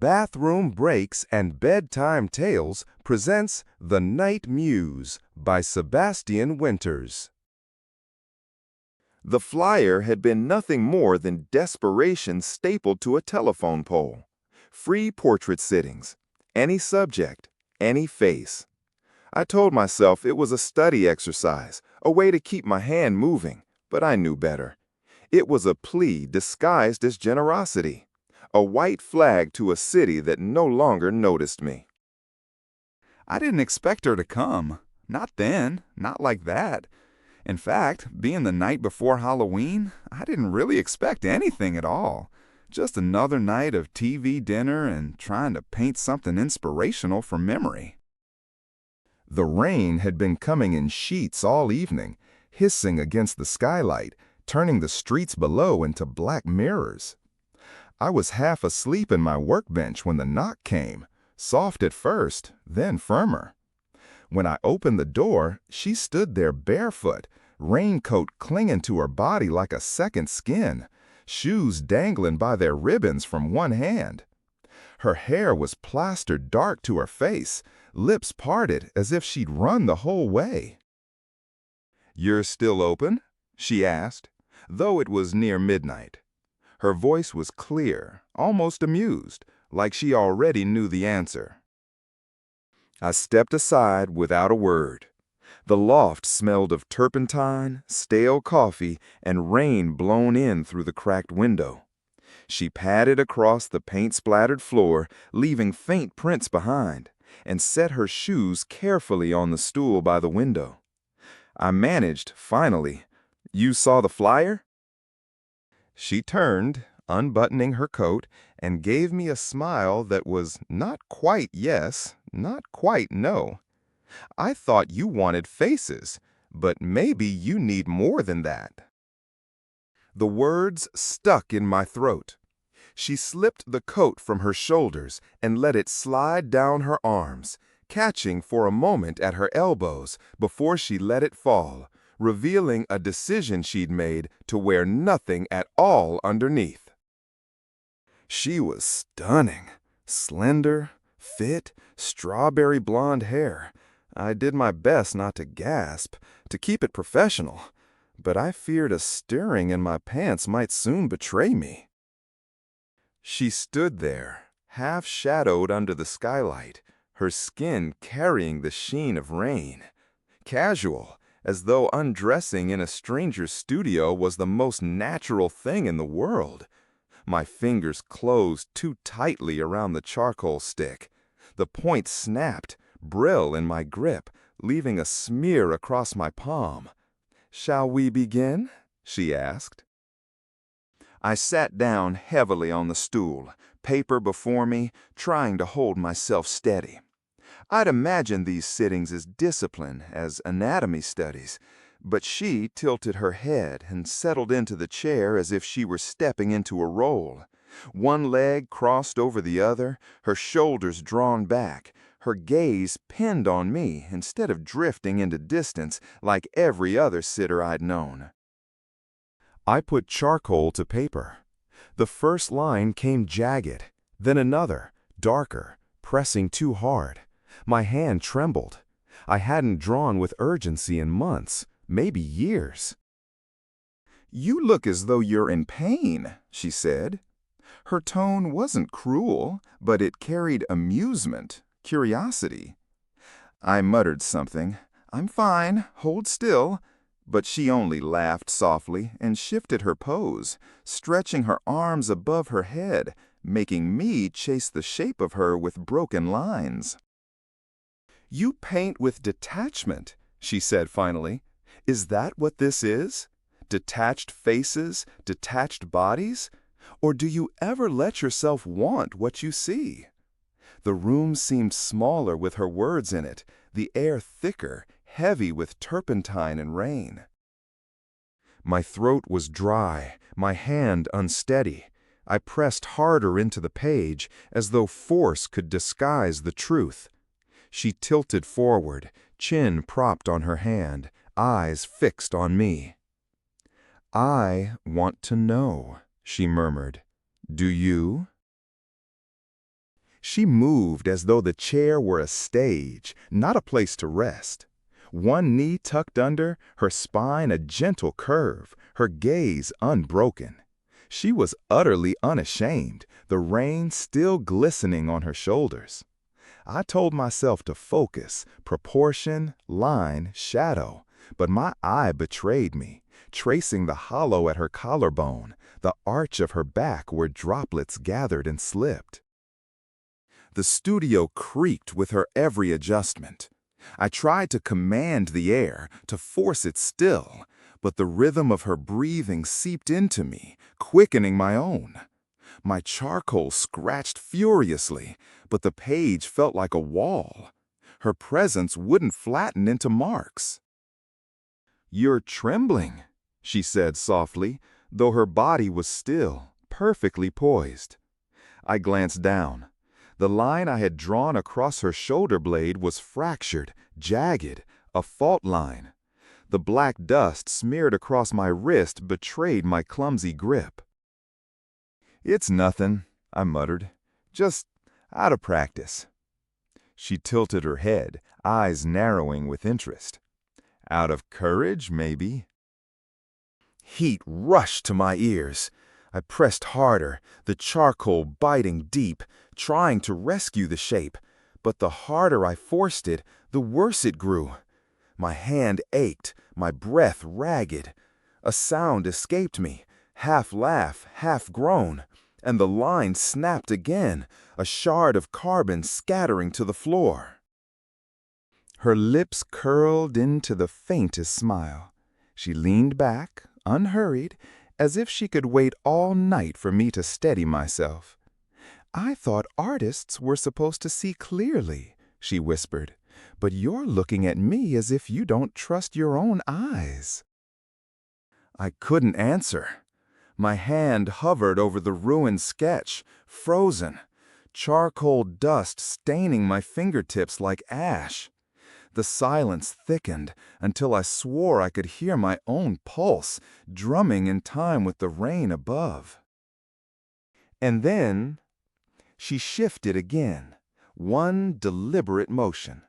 Bathroom Breaks and Bedtime Tales presents The Night Muse by Sebastian Winters. The flyer had been nothing more than desperation stapled to a telephone pole. Free portrait sittings. Any subject. Any face. I told myself it was a study exercise, a way to keep my hand moving, but I knew better. It was a plea disguised as generosity. A white flag to a city that no longer noticed me. I didn't expect her to come. Not then, not like that. In fact, being the night before Halloween, I didn't really expect anything at all. Just another night of TV dinner and trying to paint something inspirational from memory. The rain had been coming in sheets all evening, hissing against the skylight, turning the streets below into black mirrors. I was half asleep in my workbench when the knock came, soft at first, then firmer. When I opened the door, she stood there barefoot, raincoat clinging to her body like a second skin, shoes dangling by their ribbons from one hand. Her hair was plastered dark to her face, lips parted as if she'd run the whole way. "You're still open?" she asked, though it was near midnight. Her voice was clear, almost amused, like she already knew the answer. I stepped aside without a word. The loft smelled of turpentine, stale coffee, and rain blown in through the cracked window. She padded across the paint-splattered floor, leaving faint prints behind, and set her shoes carefully on the stool by the window. I managed, finally. "You saw the flyer?" She turned, unbuttoning her coat, and gave me a smile that was not quite yes, not quite no. "I thought you wanted faces, but maybe you need more than that." The words stuck in my throat. She slipped the coat from her shoulders and let it slide down her arms, catching for a moment at her elbows before she let it fall, revealing a decision she'd made to wear nothing at all underneath. She was stunning, slender, fit, strawberry blonde hair. I did my best not to gasp, to keep it professional, but I feared a stirring in my pants might soon betray me. She stood there, half shadowed under the skylight, her skin carrying the sheen of rain. Casual, as though undressing in a stranger's studio was the most natural thing in the world. My fingers closed too tightly around the charcoal stick. The point snapped, brill in my grip, leaving a smear across my palm. "Shall we begin?" she asked. I sat down heavily on the stool, paper before me, trying to hold myself steady. I'd imagined these sittings as discipline, as anatomy studies, but she tilted her head and settled into the chair as if she were stepping into a role. One leg crossed over the other, her shoulders drawn back, her gaze pinned on me instead of drifting into distance like every other sitter I'd known. I put charcoal to paper. The first line came jagged, then another, darker, pressing too hard. My hand trembled. I hadn't drawn with urgency in months, maybe years. "You look as though you're in pain," she said. Her tone wasn't cruel, but it carried amusement, curiosity. I muttered something. "I'm fine, hold still." But she only laughed softly and shifted her pose, stretching her arms above her head, making me chase the shape of her with broken lines. "You paint with detachment," she said finally. "Is that what this is? Detached faces, detached bodies? Or do you ever let yourself want what you see?" The room seemed smaller with her words in it, the air thicker, heavy with turpentine and rain. My throat was dry, my hand unsteady. I pressed harder into the page, as though force could disguise the truth. She tilted forward, chin propped on her hand, eyes fixed on me. "I want to know," she murmured. "Do you?" She moved as though the chair were a stage, not a place to rest. One knee tucked under, her spine a gentle curve, her gaze unbroken. She was utterly unashamed, the rain still glistening on her shoulders. I told myself to focus, proportion, line, shadow, but my eye betrayed me, tracing the hollow at her collarbone, the arch of her back where droplets gathered and slipped. The studio creaked with her every adjustment. I tried to command the air, to force it still, but the rhythm of her breathing seeped into me, quickening my own. My charcoal scratched furiously, but the page felt like a wall. Her presence wouldn't flatten into marks. "You're trembling," she said softly, though her body was still, perfectly poised. I glanced down. The line I had drawn across her shoulder blade was fractured, jagged, a fault line. The black dust smeared across my wrist betrayed my clumsy grip. "It's nothing," I muttered. "Just out of practice." She tilted her head, eyes narrowing with interest. "Out of courage, maybe." Heat rushed to my ears. I pressed harder, the charcoal biting deep, trying to rescue the shape, but the harder I forced it, the worse it grew. My hand ached, my breath ragged. A sound escaped me, half laugh, half groan, and the line snapped again, a shard of carbon scattering to the floor. Her lips curled into the faintest smile. She leaned back, unhurried, as if she could wait all night for me to steady myself. "I thought artists were supposed to see clearly," she whispered, "but you're looking at me as if you don't trust your own eyes." I couldn't answer. My hand hovered over the ruined sketch, frozen, charcoal dust staining my fingertips like ash. The silence thickened until I swore I could hear my own pulse, drumming in time with the rain above. And then she shifted again, one deliberate motion.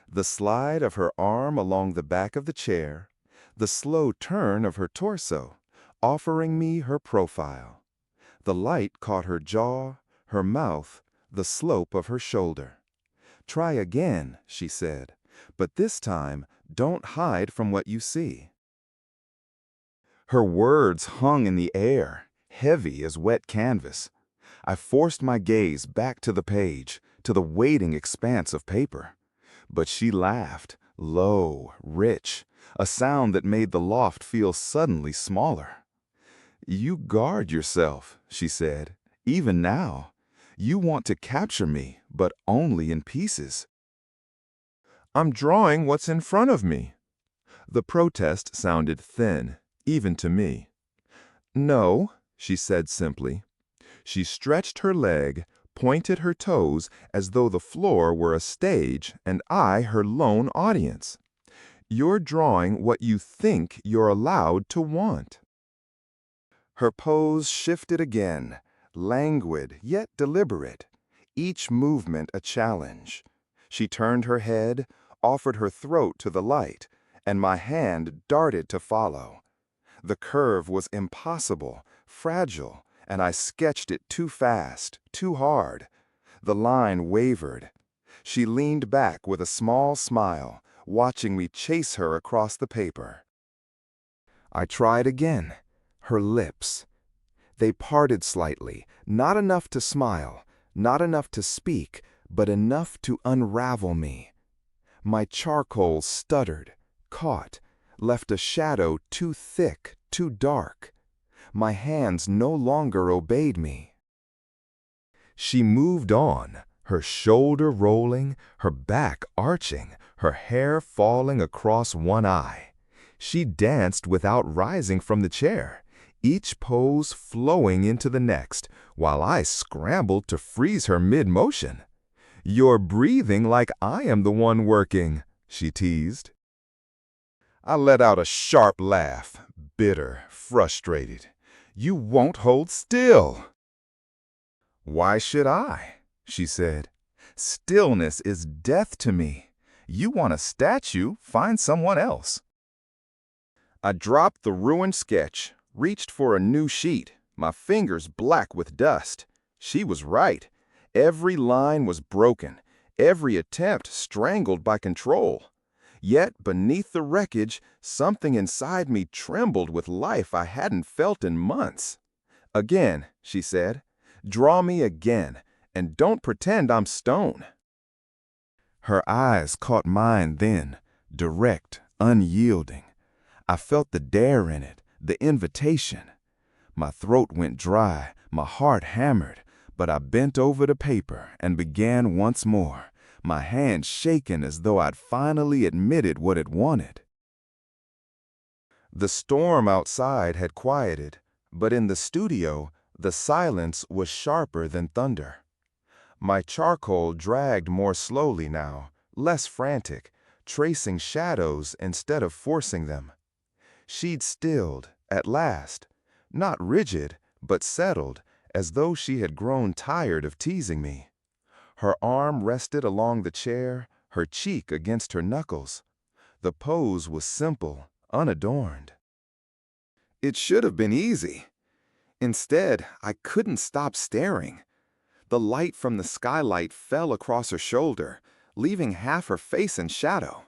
The slide of her arm along the back of the chair, the slow turn of her torso, offering me her profile. The light caught her jaw, her mouth, the slope of her shoulder. "Try again," she said, "but this time don't hide from what you see." Her words hung in the air, heavy as wet canvas. I forced my gaze back to the page, to the waiting expanse of paper. But she laughed, low, rich, a sound that made the loft feel suddenly smaller. "You guard yourself," she said, "even now. You want to capture me, but only in pieces." "I'm drawing what's in front of me." The protest sounded thin, even to me. "No," she said simply. She stretched her leg, pointed her toes as though the floor were a stage and I her lone audience. "You're drawing what you think you're allowed to want." Her pose shifted again, languid yet deliberate, each movement a challenge. She turned her head, offered her throat to the light, and my hand darted to follow. The curve was impossible, fragile, and I sketched it too fast, too hard. The line wavered. She leaned back with a small smile, watching me chase her across the paper. I tried again. Her lips. They parted slightly, not enough to smile, not enough to speak, but enough to unravel me. My charcoal stuttered, caught, left a shadow too thick, too dark. My hands no longer obeyed me. She moved on, her shoulder rolling, her back arching, her hair falling across one eye. She danced without rising from the chair, each pose flowing into the next, while I scrambled to freeze her mid-motion. "You're breathing like I am the one working," she teased. I let out a sharp laugh, bitter, frustrated. "You won't hold still." "Why should I?" she said. "Stillness is death to me. You want a statue? Find someone else." I dropped the ruined sketch, reached for a new sheet, my fingers black with dust. She was right. Every line was broken, every attempt strangled by control. Yet beneath the wreckage, something inside me trembled with life I hadn't felt in months. "Again," she said. "Draw me again, and don't pretend I'm stone." Her eyes caught mine then, direct, unyielding. I felt the dare in it, the invitation. My throat went dry, my heart hammered, but I bent over the paper and began once more, my hand shaking as though I'd finally admitted what it wanted. The storm outside had quieted, but in the studio, the silence was sharper than thunder. My charcoal dragged more slowly now, less frantic, tracing shadows instead of forcing them. She'd stilled, at last, not rigid, but settled, as though she had grown tired of teasing me. Her arm rested along the chair, her cheek against her knuckles. The pose was simple, unadorned. It should have been easy. Instead, I couldn't stop staring. The light from the skylight fell across her shoulder, leaving half her face in shadow.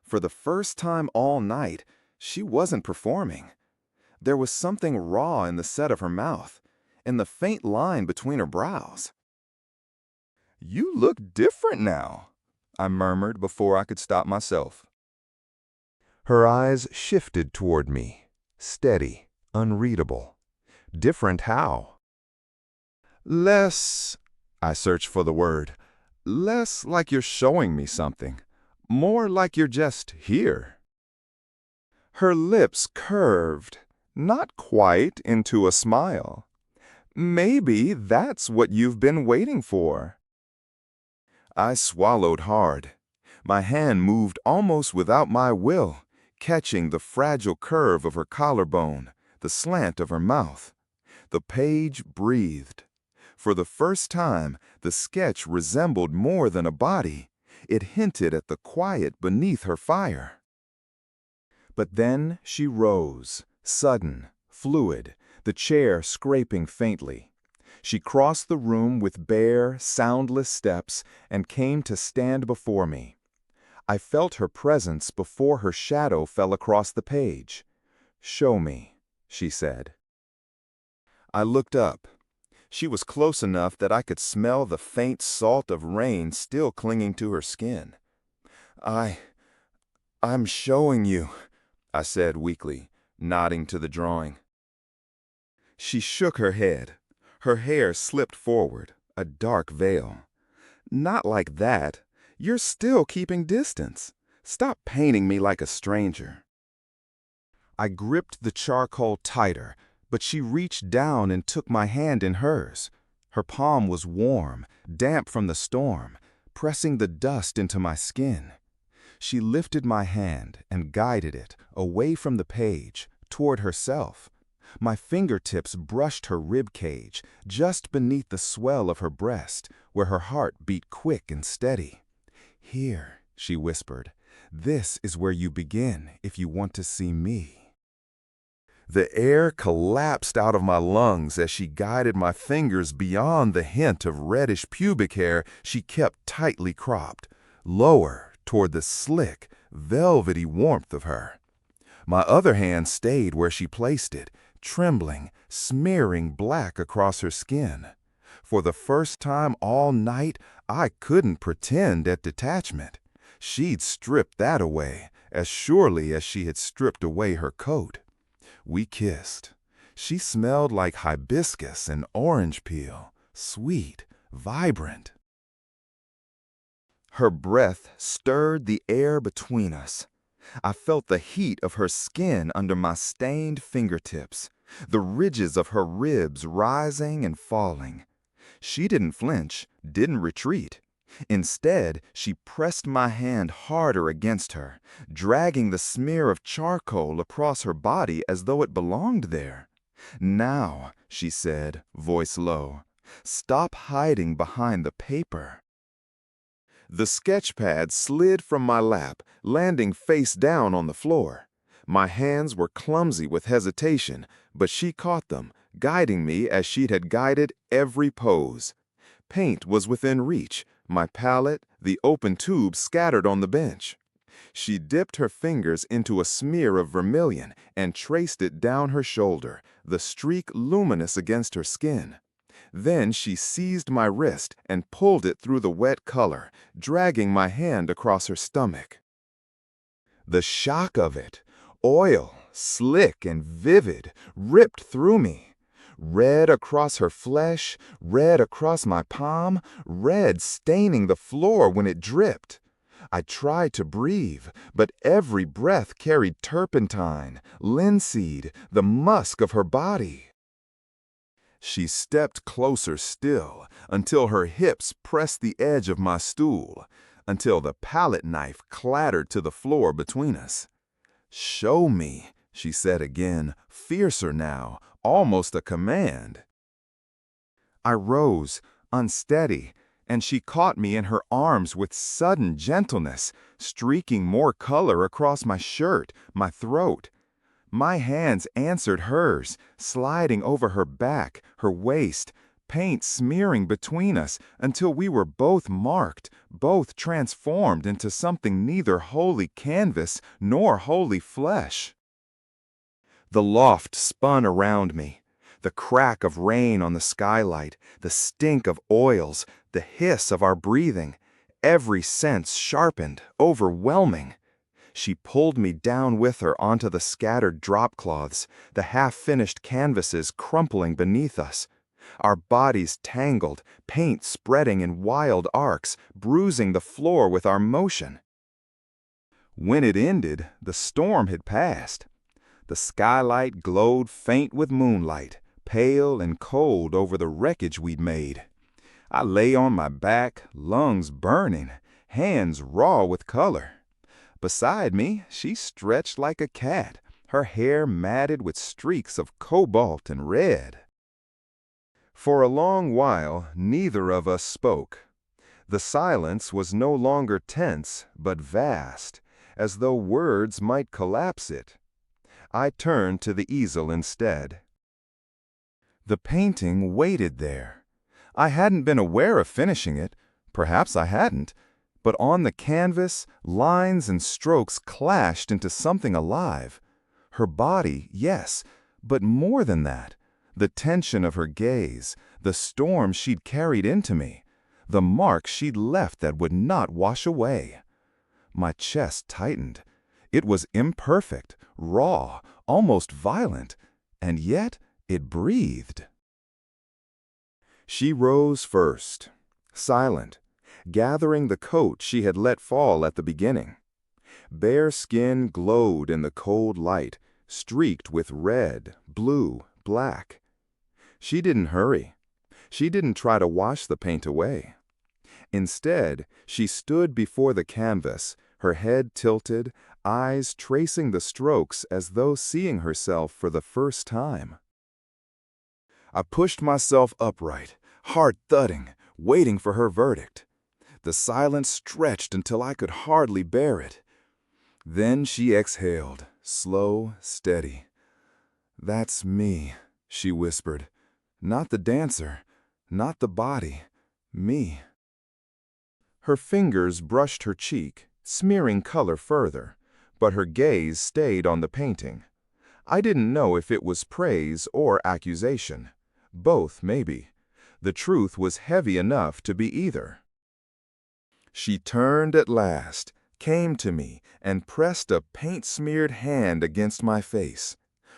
For the first time all night, she wasn't performing. There was something raw in the set of her mouth, in the faint line between her brows. "You look different now," I murmured before I could stop myself. Her eyes shifted toward me, steady, unreadable. Different how? "Less," I searched for the word, "less like you're showing me something, more like you're just here." Her lips curved, not quite into a smile. "Maybe that's what you've been waiting for." I swallowed hard. My hand moved almost without my will, catching the fragile curve of her collarbone, the slant of her mouth. The page breathed. For the first time, the sketch resembled more than a body. It hinted at the quiet beneath her fire. But then she rose, sudden, fluid, the chair scraping faintly. She crossed the room with bare, soundless steps and came to stand before me. I felt her presence before her shadow fell across the page. "Show me," she said. I looked up. She was close enough that I could smell the faint salt of rain still clinging to her skin. I'm showing you," I said weakly, nodding to the drawing. She shook her head. Her hair slipped forward, a dark veil. "Not like that. You're still keeping distance. Stop painting me like a stranger." I gripped the charcoal tighter, but she reached down and took my hand in hers. Her palm was warm, damp from the storm, pressing the dust into my skin. She lifted my hand and guided it away from the page, toward herself. My fingertips brushed her rib cage, just beneath the swell of her breast, where her heart beat quick and steady. "Here," she whispered, "this is where you begin if you want to see me." The air collapsed out of my lungs as she guided my fingers beyond the hint of reddish pubic hair she kept tightly cropped, lower toward the slick, velvety warmth of her. My other hand stayed where she placed it, trembling, smearing black across her skin. For the first time all night, I couldn't pretend at detachment. She'd stripped that away, as surely as she had stripped away her coat. We kissed. She smelled like hibiscus and orange peel, sweet, vibrant. Her breath stirred the air between us. I felt the heat of her skin under my stained fingertips, the ridges of her ribs rising and falling. She didn't flinch, didn't retreat. Instead, she pressed my hand harder against her, dragging the smear of charcoal across her body as though it belonged there. "Now," she said, voice low, Stop hiding behind the paper. The sketch pad slid from my lap, landing face down on the floor. My hands were clumsy with hesitation, but she caught them, guiding me as she had guided every pose. Paint was within reach, my palette, the open tube scattered on the bench. She dipped her fingers into a smear of vermilion and traced it down her shoulder, the streak luminous against her skin. Then she seized my wrist and pulled it through the wet color, dragging my hand across her stomach. The shock of it, oil, slick and vivid, ripped through me. Red across her flesh, red across my palm, red staining the floor when it dripped. I tried to breathe, but every breath carried turpentine, linseed, the musk of her body. She stepped closer still, until her hips pressed the edge of my stool, until the palette knife clattered to the floor between us. "Show me," she said again, fiercer now, almost a command. I rose, unsteady, and she caught me in her arms with sudden gentleness, streaking more color across my shirt, my throat. My hands answered hers, sliding over her back, her waist, paint smearing between us until we were both marked, both transformed into something neither wholly canvas nor wholly flesh. The loft spun around me. The crack of rain on the skylight, the stink of oils, the hiss of our breathing, every sense sharpened, overwhelming. She pulled me down with her onto the scattered drop cloths, the half-finished canvases crumpling beneath us. Our bodies tangled, paint spreading in wild arcs, bruising the floor with our motion. When it ended, the storm had passed. The skylight glowed faint with moonlight, pale and cold over the wreckage we'd made. I lay on my back, lungs burning, hands raw with color. Beside me, she stretched like a cat, her hair matted with streaks of cobalt and red. For a long while, neither of us spoke. The silence was no longer tense, but vast, as though words might collapse it. I turned to the easel instead. The painting waited there. I hadn't been aware of finishing it. Perhaps I hadn't. But on the canvas, lines and strokes clashed into something alive. Her body, yes, but more than that. The tension of her gaze, the storm she'd carried into me, the mark she'd left that would not wash away. My chest tightened. It was imperfect, raw, almost violent, and yet it breathed. She rose first, silent, gathering the coat she had let fall at the beginning. Bare skin glowed in the cold light, streaked with red, blue, black. She didn't hurry. She didn't try to wash the paint away. Instead, she stood before the canvas, her head tilted, eyes tracing the strokes as though seeing herself for the first time. I pushed myself upright, heart thudding, waiting for her verdict. The silence stretched until I could hardly bear it. Then she exhaled, slow, steady. "That's me," she whispered. "Not the dancer, not the body, me." Her fingers brushed her cheek, smearing color further, but her gaze stayed on the painting. I didn't know if it was praise or accusation. Both, maybe. The truth was heavy enough to be either. She turned at last, came to me, and pressed a paint-smeared hand against my face.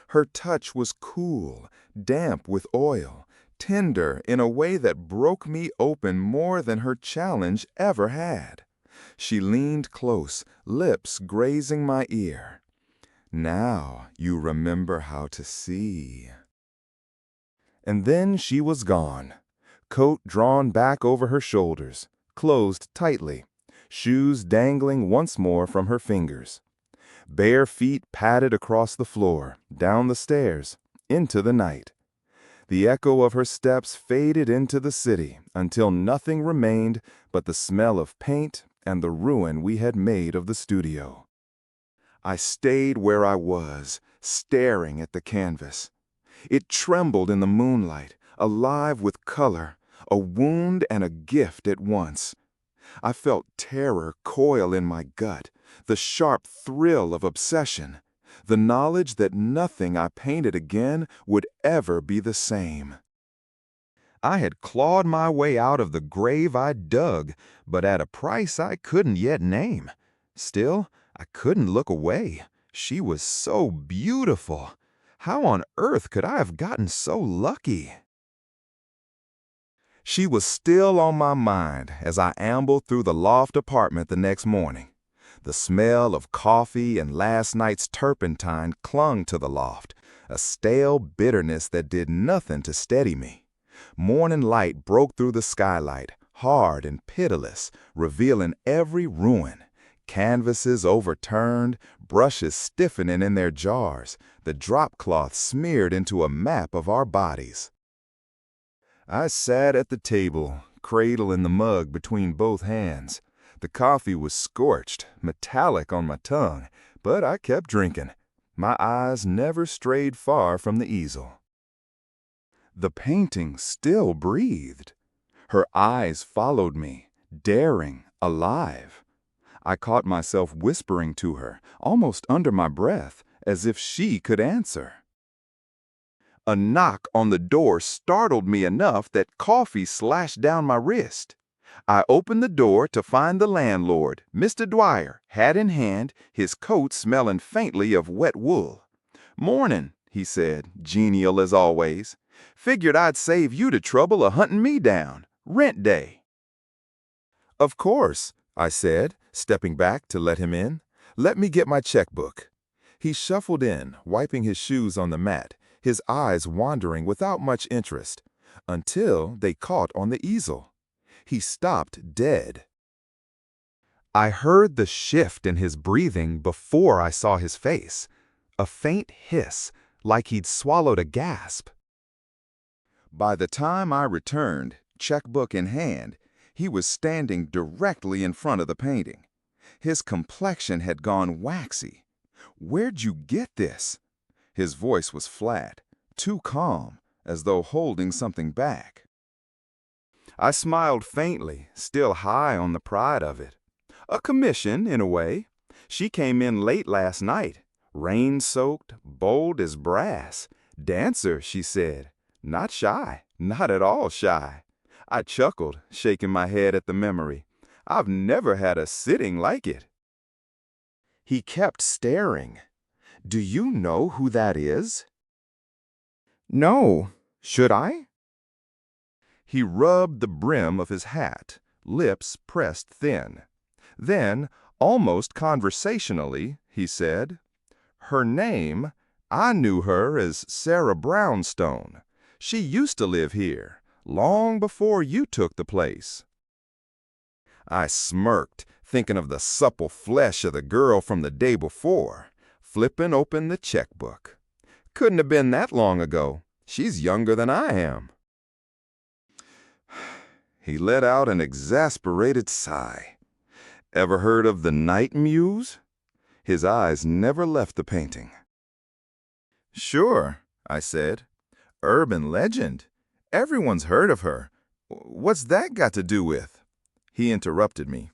Her touch was cool, damp with oil, tender in a way that broke me open more than her challenge ever had. She leaned close, lips grazing my ear. "Now you remember how to see." And then she was gone, coat drawn back over her shoulders, closed tightly, shoes dangling once more from her fingers. Bare feet padded across the floor, down the stairs, into the night. The echo of her steps faded into the city until nothing remained but the smell of paint and the ruin we had made of the studio. I stayed where I was, staring at the canvas. It trembled in the moonlight, alive with color, a wound and a gift at once. I felt terror coil in my gut, the sharp thrill of obsession, the knowledge that nothing I painted again would ever be the same. I had clawed my way out of the grave I'd dug, but at a price I couldn't yet name. Still, I couldn't look away. She was so beautiful. How on earth could I have gotten so lucky? She was still on my mind as I ambled through the loft apartment the next morning. The smell of coffee and last night's turpentine clung to the loft, a stale bitterness that did nothing to steady me. Morning light broke through the skylight, hard and pitiless, revealing every ruin. Canvases overturned, brushes stiffening in their jars, the drop cloth smeared into a map of our bodies. I sat at the table, cradle in the mug between both hands. The coffee was scorched, metallic on my tongue, but I kept drinking. My eyes never strayed far from the easel. The painting still breathed. Her eyes followed me, daring, alive. I caught myself whispering to her, almost under my breath, as if she could answer. A knock on the door startled me enough that coffee slashed down my wrist. I opened the door to find the landlord, Mr. Dwyer, hat in hand, his coat smelling faintly of wet wool. "Morning," he said, genial as always. "Figured I'd save you the trouble of hunting me down. Rent day." "Of course," I said, stepping back to let him in. "Let me get my checkbook." He shuffled in, wiping his shoes on the mat, his eyes wandering without much interest, until they caught on the easel. He stopped dead. I heard the shift in his breathing before I saw his face, a faint hiss, like he'd swallowed a gasp. By the time I returned, checkbook in hand, he was standing directly in front of the painting. His complexion had gone waxy. "Where'd you get this?" His voice was flat, too calm, as though holding something back. I smiled faintly, still high on the pride of it. "A commission, in a way. She came in late last night, rain-soaked, bold as brass. Dancer, she said. Not shy, not at all shy." I chuckled, shaking my head at the memory. "I've never had a sitting like it." He kept staring. "Do you know who that is?" "No. Should I?" He rubbed the brim of his hat, lips pressed thin. Then, almost conversationally, he said, "Her name, I knew her as Sarah Brownstone. She used to live here, long before you took the place." I smirked, thinking of the supple flesh of the girl from the day before, flipping open the checkbook. "Couldn't have been that long ago. She's younger than I am." He let out an exasperated sigh. "Ever heard of the night muse?" His eyes never left the painting. "Sure," I said. "Urban legend. Everyone's heard of her. What's that got to do with?" He interrupted me.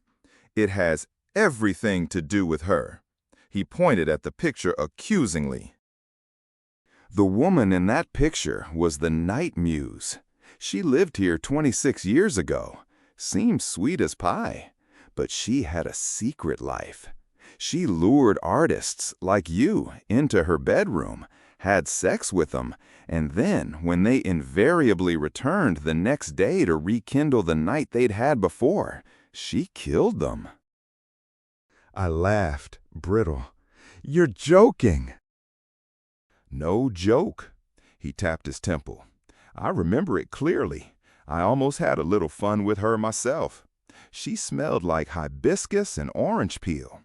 "It has everything to do with her." He pointed at the picture accusingly. The woman in that picture was the night muse. She lived here 26 years ago. Seemed sweet as pie. But she had a secret life. She lured artists like you into her bedroom, had sex with them, and then, when they invariably returned the next day to rekindle the night they'd had before, she killed them." I laughed, brittle. "You're joking." "No joke." He tapped his temple. "I remember it clearly. I almost had a little fun with her myself. She smelled like hibiscus and orange peel.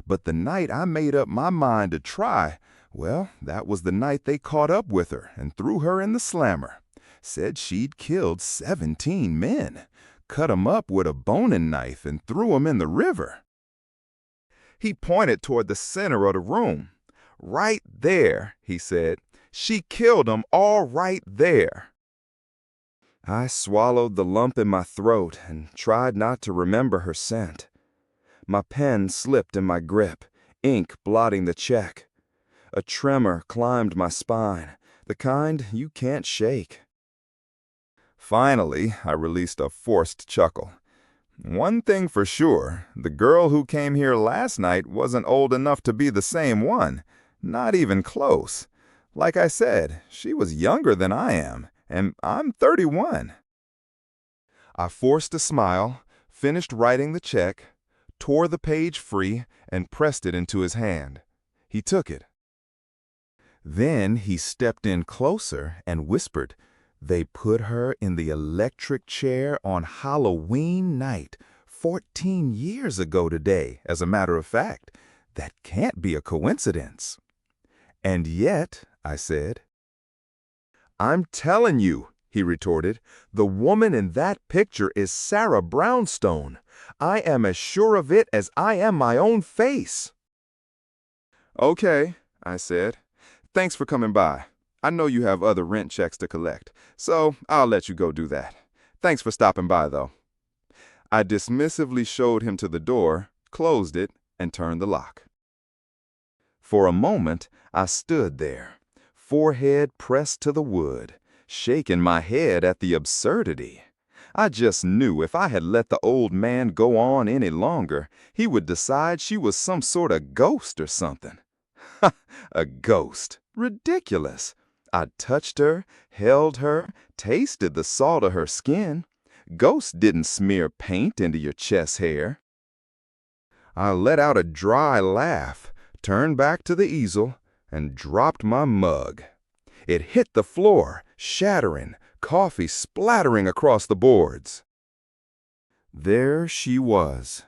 But the night I made up my mind to try, well, that was the night they caught up with her and threw her in the slammer. Said she'd killed 17 men, cut 'em up with a boning knife and threw 'em in the river. He pointed toward the center of the room. Right there, he said. She killed 'em all right there. I swallowed the lump in my throat and tried not to remember her scent. My pen slipped in my grip, ink blotting the check. A tremor climbed my spine, the kind you can't shake. Finally, I released a forced chuckle. One thing for sure, the girl who came here last night wasn't old enough to be the same one. Not even close. Like I said, she was younger than I am, and I'm 31. I forced a smile, finished writing the check, tore the page free, and pressed it into his hand. He took it. Then he stepped in closer and whispered, "They put her in the electric chair on Halloween night, 14 years ago today, as a matter of fact. That can't be a coincidence." "And yet," I said. "I'm telling you," he retorted, "the woman in that picture is Sarah Brownstone. I am as sure of it as I am my own face." "Okay," I said. "Thanks for coming by. I know you have other rent checks to collect, so I'll let you go do that. Thanks for stopping by, though." I dismissively showed him to the door, closed it, and turned the lock. For a moment, I stood there, forehead pressed to the wood, shaking my head at the absurdity. I just knew if I had let the old man go on any longer, he would decide she was some sort of ghost or something. A ghost. Ridiculous. I touched her, held her, tasted the salt of her skin. Ghosts didn't smear paint into your chest hair. I let out a dry laugh, turned back to the easel, and dropped my mug. It hit the floor, shattering, coffee splattering across the boards. There she was.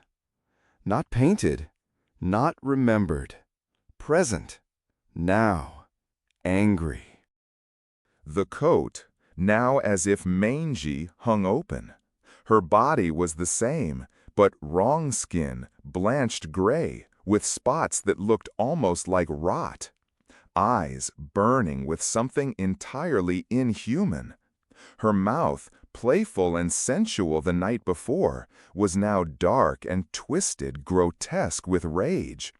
Not painted, not remembered. Present, now, angry. The coat, now as if mangy, hung open. Her body was the same, but wrong skin, blanched gray, with spots that looked almost like rot. Eyes burning with something entirely inhuman. Her mouth, playful and sensual the night before, was now dark and twisted, grotesque with rage.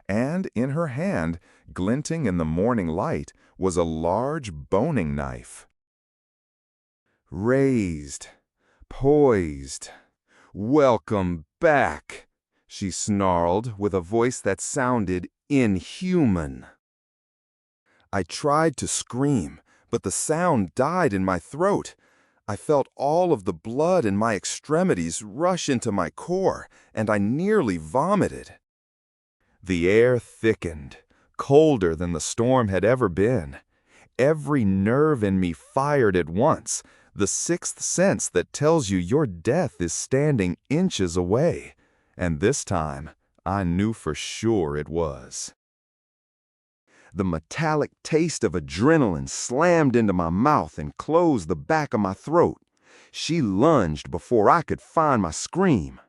And in her hand, glinting in the morning light, was a large boning knife. Raised, poised. "Welcome back," she snarled with a voice that sounded inhuman. I tried to scream, but the sound died in my throat. I felt all of the blood in my extremities rush into my core, and I nearly vomited. The air thickened, colder than the storm had ever been. Every nerve in me fired at once, the sixth sense that tells you your death is standing inches away. And this time, I knew for sure it was. The metallic taste of adrenaline slammed into my mouth and closed the back of my throat. She lunged before I could find my scream.